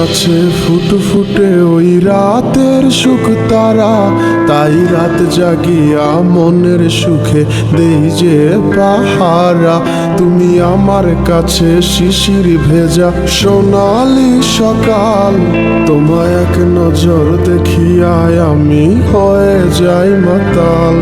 আছে ফুটফুটে ওই রাতের সুখ তারা, তাই রাত জাগিয়া মনের সুখে দেই যে পাহারা। তুমি আমার কাছে শিশির ভেজা সোনালি সকাল, তোমায় এক নজর দেখিয়ায় আমি হয়ে যাই মাতাল।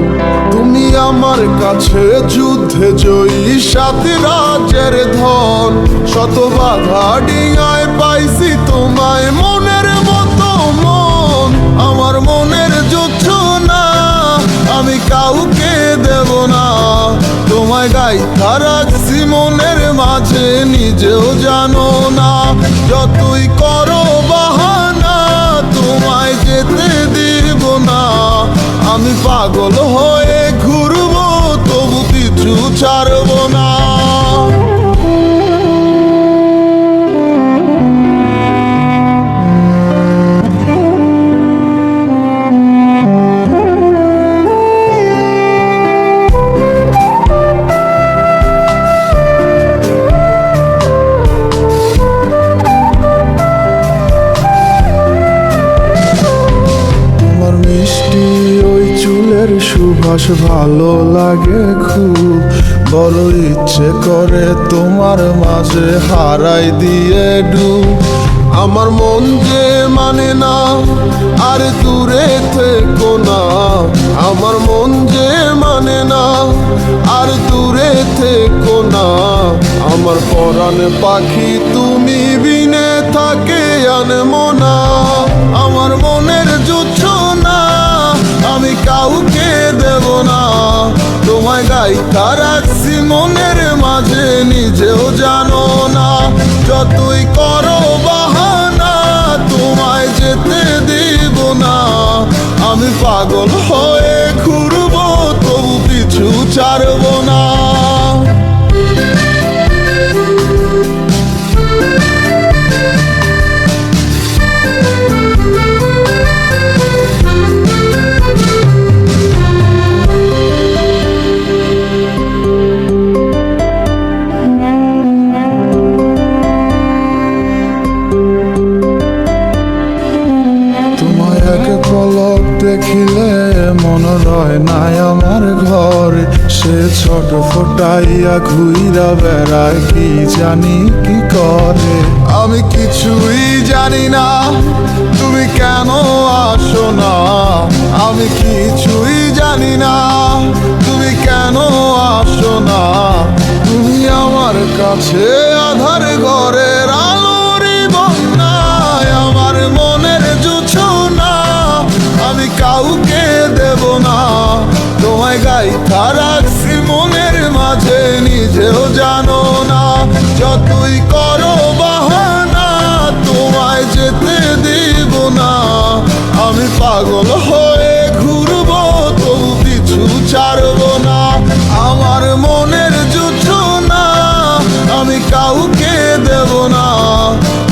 তুমি আমার কাছে যুদ্ধে জয়ী সাত রাজ্যের ধন, শত বাধা ডিঙায় পাইছি তোমায় মনের মতো মন। আমার মনের জোছনা আমি কাউকে দেব না, তোমায় গাইথা রাখছি মনের মাঝে নিজেও জানো না। যতই করো বাহানা তোমায় যেতে দিব না, আমি পাগল হয়ে ঘুরবো তবু কিছু ছাড়বো না। মিষ্টি ওই চুলের সুবাস ভালো লাগে খুব, বড় ইচ্ছে করে তোমার মাঝে হারাই দিয়ে ডুব। আমার মন যে মানে না আর দূরে থেকো না, আমার মন যে মানে না আর দূরে থেকো না। আমার পরাণ পাখি তুমি বিনে থাকে আনমো না, আমার মনের জোছনা আমি কাউকে দেব না। তোমায় গাইথা রাখছি মনের মাঝে নিজেও জানো না, যতই করো বাহানা তোমায় যেতে দিব না। আমি পাগল হয়ে ঘুরবো তবু পিছু ছাড়বো না। এক পলক দেখিলে মন রয় নাই আমার ঘরে, সে ছোট ফোটাইয়া ঘুইরা বেড়ায় কি জানি কি করে। আমি কিছুই জানি না তুমি কেন আসো না, আমি কিছুই জানি না তুমি কেন আসো না। তুমি আমার কাছে আধার ঘরের আলোরই বন্যায়, আমার মনের জোছনা আমি কাউকে দেব না। তোমায় গাইথা রাখছি মনের মাঝে নিজেও জানো না, যতই করো বাহানা তোমায় যেতে দিব না। আমি পাগল হয়ে ঘুরবো তবু পিছু ছাড়বো না। আমার মনের জোছনা আমি কাউকে দেব না,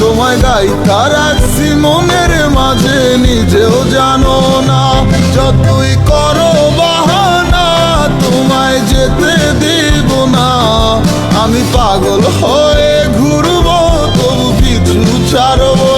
তোমায় গাইথা রাখছি মনের মাঝে নিজেও জানো না। যতই করো বাহানা তোমায় যেতে দিব না, আমি পাগল হয়ে ঘুরবো তবু পিছু ছাড়বো